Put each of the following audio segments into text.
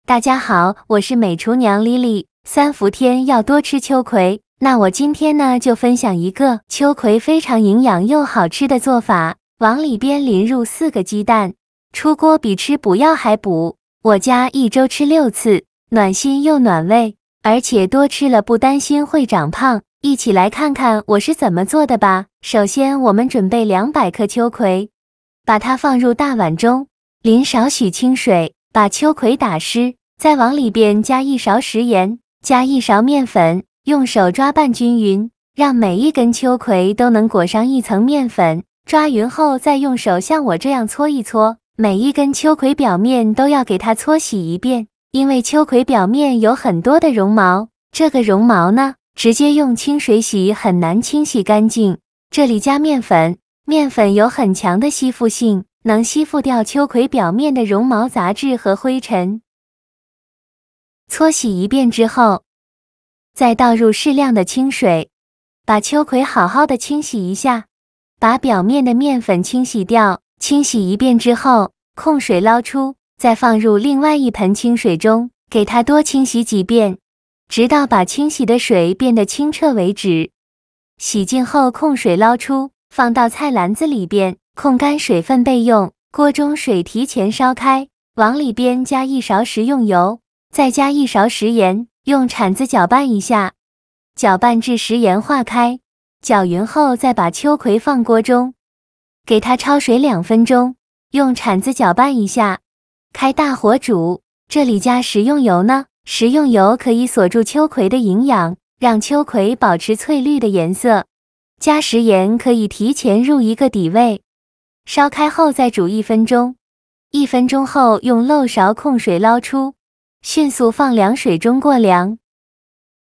大家好，我是美厨娘 Lily。三伏天要多吃秋葵，那我今天呢就分享一个秋葵非常营养又好吃的做法。往里边淋入4个鸡蛋，出锅比吃补药还补。我家1周吃6次，暖心又暖胃，而且多吃了不担心会长胖。一起来看看我是怎么做的吧。首先我们准备200克秋葵，把它放入大碗中，淋少许清水，把秋葵打湿，再往里边加1勺食盐，加1勺面粉，用手抓拌均匀，让每一根秋葵都能裹上一层面粉。抓匀后再用手像我这样搓一搓，每一根秋葵表面都要给它搓洗一遍，因为秋葵表面有很多的绒毛，这个绒毛呢，直接用清水洗很难清洗干净。这里加面粉，面粉有很强的吸附性，能吸附掉秋葵表面的绒毛杂质和灰尘。搓洗一遍之后，再倒入适量的清水，把秋葵好好的清洗一下，把表面的面粉清洗掉。清洗一遍之后，控水捞出，再放入另外一盆清水中，给它多清洗几遍，直到把清洗的水变得清澈为止。洗净后控水捞出，放到菜篮子里边，控干水分备用。锅中水提前烧开，往里边加1勺食用油，再加1勺食盐，用铲子搅拌一下，搅拌至食盐化开。搅匀后再把秋葵放锅中，给它焯水2分钟，用铲子搅拌一下，开大火煮。这里加食用油呢，食用油可以锁住秋葵的营养，让秋葵保持翠绿的颜色。加食盐可以提前入一个底味。烧开后再煮1分钟，1分钟后用漏勺控水捞出，迅速放凉水中过凉。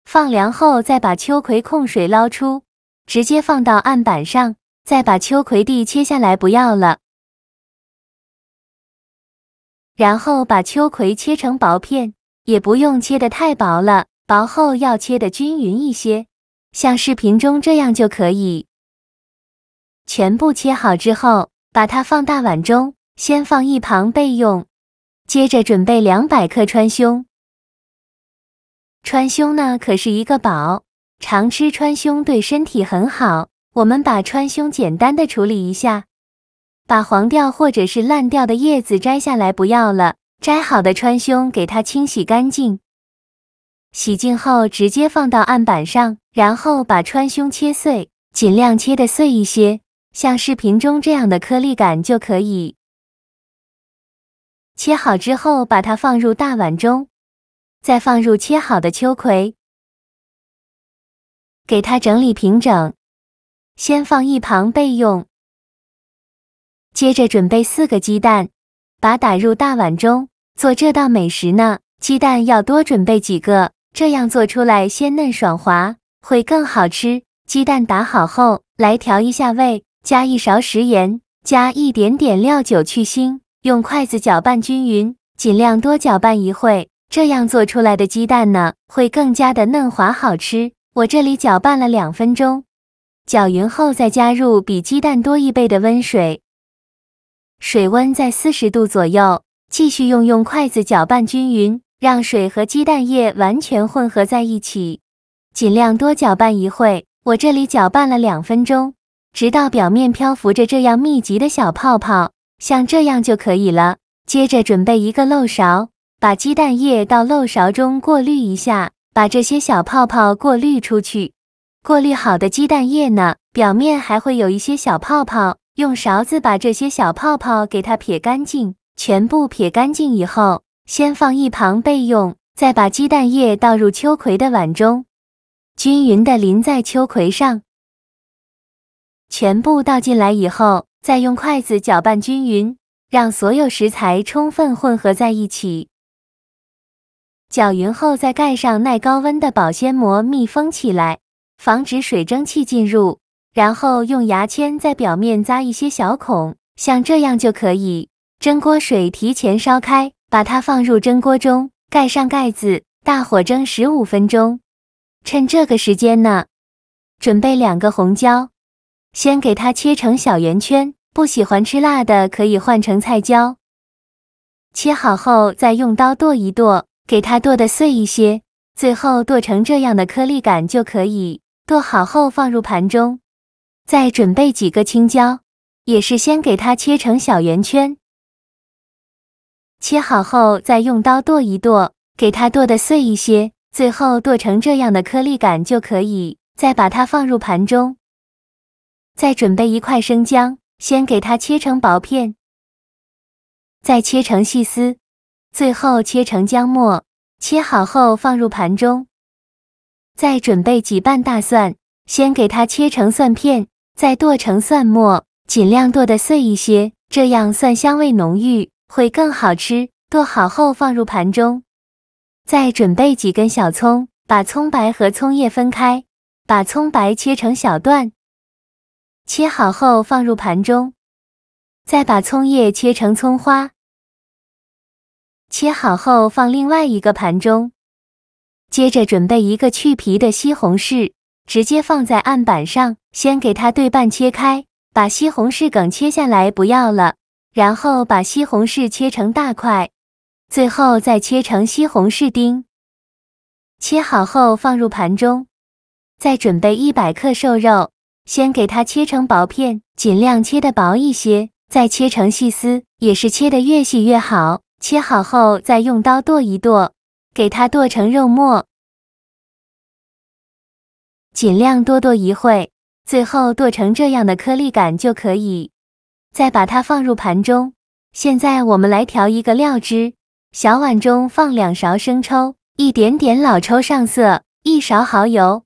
放凉后再把秋葵控水捞出，直接放到案板上，再把秋葵蒂切下来不要了。然后把秋葵切成薄片，也不用切得太薄了，薄后要切得均匀一些，像视频中这样就可以。全部切好之后，把它放大碗中，先放一旁备用。接着准备200克川芎。川芎呢可是一个宝，常吃川芎对身体很好。我们把川芎简单的处理一下，把黄掉或者是烂掉的叶子摘下来不要了，摘好的川芎给它清洗干净。洗净后直接放到案板上，然后把川芎切碎，尽量切得碎一些，像视频中这样的颗粒感就可以。切好之后把它放入大碗中，再放入切好的秋葵，给它整理平整，先放一旁备用。接着准备4个鸡蛋，把打入大碗中。做这道美食呢，鸡蛋要多准备几个，这样做出来鲜嫩爽滑，会更好吃。鸡蛋打好后，来调一下味，加1勺食盐，加一点点料酒去腥，用筷子搅拌均匀，尽量多搅拌一会，这样做出来的鸡蛋呢，会更加的嫩滑好吃。我这里搅拌了2分钟，搅匀后再加入比鸡蛋多1倍的温水，水温在40度左右，继续用筷子搅拌均匀，让水和鸡蛋液完全混合在一起，尽量多搅拌一会。我这里搅拌了2分钟，直到表面漂浮着这样密集的小泡泡，像这样就可以了。接着准备一个漏勺，把鸡蛋液到漏勺中过滤一下，把这些小泡泡过滤出去。过滤好的鸡蛋液呢，表面还会有一些小泡泡，用勺子把这些小泡泡给它撇干净。全部撇干净以后，先放一旁备用，再把鸡蛋液倒入秋葵的碗中，均匀的淋在秋葵上。全部倒进来以后，再用筷子搅拌均匀，让所有食材充分混合在一起。搅匀后再盖上耐高温的保鲜膜密封起来，防止水蒸气进入，然后用牙签在表面扎一些小孔，像这样就可以。蒸锅水提前烧开，把它放入蒸锅中，盖上盖子，大火蒸15分钟。趁这个时间呢，准备2个红椒，先给它切成小圆圈，不喜欢吃辣的可以换成菜椒。切好后再用刀剁一剁，给它剁得碎一些，最后剁成这样的颗粒感就可以。剁好后放入盘中，再准备几个青椒，也是先给它切成小圆圈。切好后再用刀剁一剁，给它剁得碎一些，最后剁成这样的颗粒感就可以。再把它放入盘中，再准备一块生姜，先给它切成薄片，再切成细丝，最后切成姜末。切好后放入盘中，再准备几瓣大蒜，先给它切成蒜片，再剁成蒜末，尽量剁得碎一些，这样蒜香味浓郁，会更好吃。剁好后放入盘中，再准备几根小葱，把葱白和葱叶分开，把葱白切成小段，切好后放入盘中，再把葱叶切成葱花，切好后放另外一个盘中。接着准备一个去皮的西红柿，直接放在案板上，先给它对半切开，把西红柿梗切下来不要了，然后把西红柿切成大块，最后再切成西红柿丁。切好后放入盘中，再准备100克瘦肉，先给它切成薄片，尽量切得薄一些，再切成细丝，也是切得越细越好。切好后再用刀剁一剁，给它剁成肉末，尽量多剁一会，最后剁成这样的颗粒感就可以。再把它放入盘中。现在我们来调一个料汁，小碗中放2勺生抽，一点点老抽上色，1勺蚝油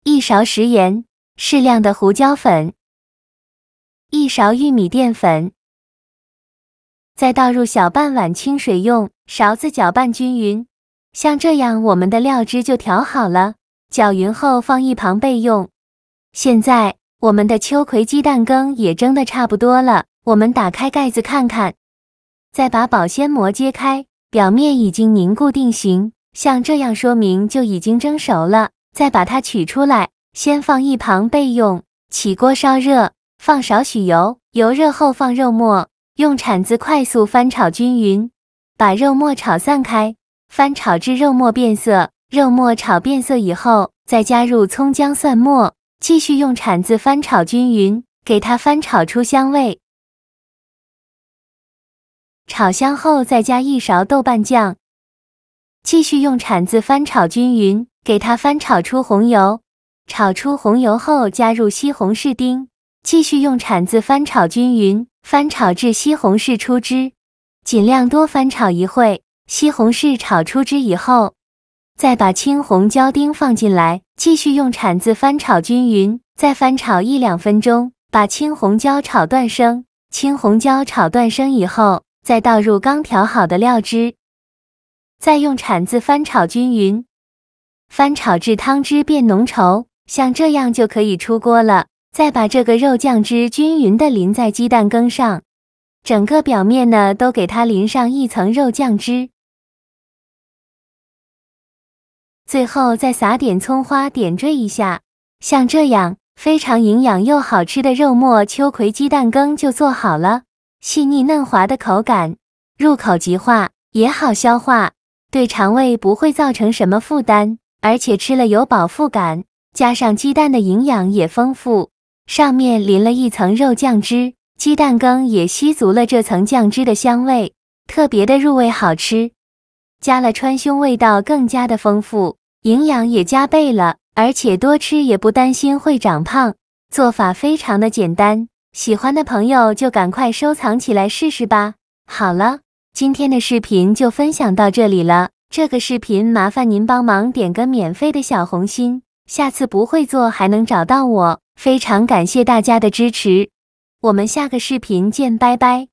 ，1勺食盐，适量的胡椒粉，1勺玉米淀粉，再倒入小半碗清水，用勺子搅拌均匀。像这样我们的料汁就调好了，搅匀后放一旁备用。现在我们的秋葵鸡蛋羹也蒸得差不多了，我们打开盖子看看，再把保鲜膜揭开，表面已经凝固定型，像这样说明就已经蒸熟了。再把它取出来，先放一旁备用。起锅烧热，放少许油，油热后放肉末，用铲子快速翻炒均匀，把肉末炒散开，翻炒至肉末变色。肉末炒变色以后，再加入葱姜蒜末，继续用铲子翻炒均匀，给它翻炒出香味。炒香后再加1勺豆瓣酱，继续用铲子翻炒均匀，给它翻炒出红油。炒出红油后加入西红柿丁，继续用铲子翻炒均匀，翻炒至西红柿出汁，尽量多翻炒一会。西红柿炒出汁以后，再把青红椒丁放进来，继续用铲子翻炒均匀，再翻炒1-2分钟，把青红椒炒断生。青红椒炒断生以后，再倒入刚调好的料汁，再用铲子翻炒均匀，翻炒至汤汁变浓稠，像这样就可以出锅了。再把这个肉酱汁均匀地淋在鸡蛋羹上，整个表面呢都给它淋上一层肉酱汁。最后再撒点葱花点缀一下，像这样非常营养又好吃的肉末秋葵鸡蛋羹就做好了。细腻嫩滑的口感，入口即化，也好消化，对肠胃不会造成什么负担，而且吃了有饱腹感，加上鸡蛋的营养也丰富，上面淋了一层肉酱汁，鸡蛋羹也吸足了这层酱汁的香味，特别的入味好吃。加了川芎味道更加的丰富，营养也加倍了，而且多吃也不担心会长胖。做法非常的简单，喜欢的朋友就赶快收藏起来试试吧。好了，今天的视频就分享到这里了。这个视频麻烦您帮忙点个免费的小红心，下次不会做还能找到我，非常感谢大家的支持。我们下个视频见，拜拜。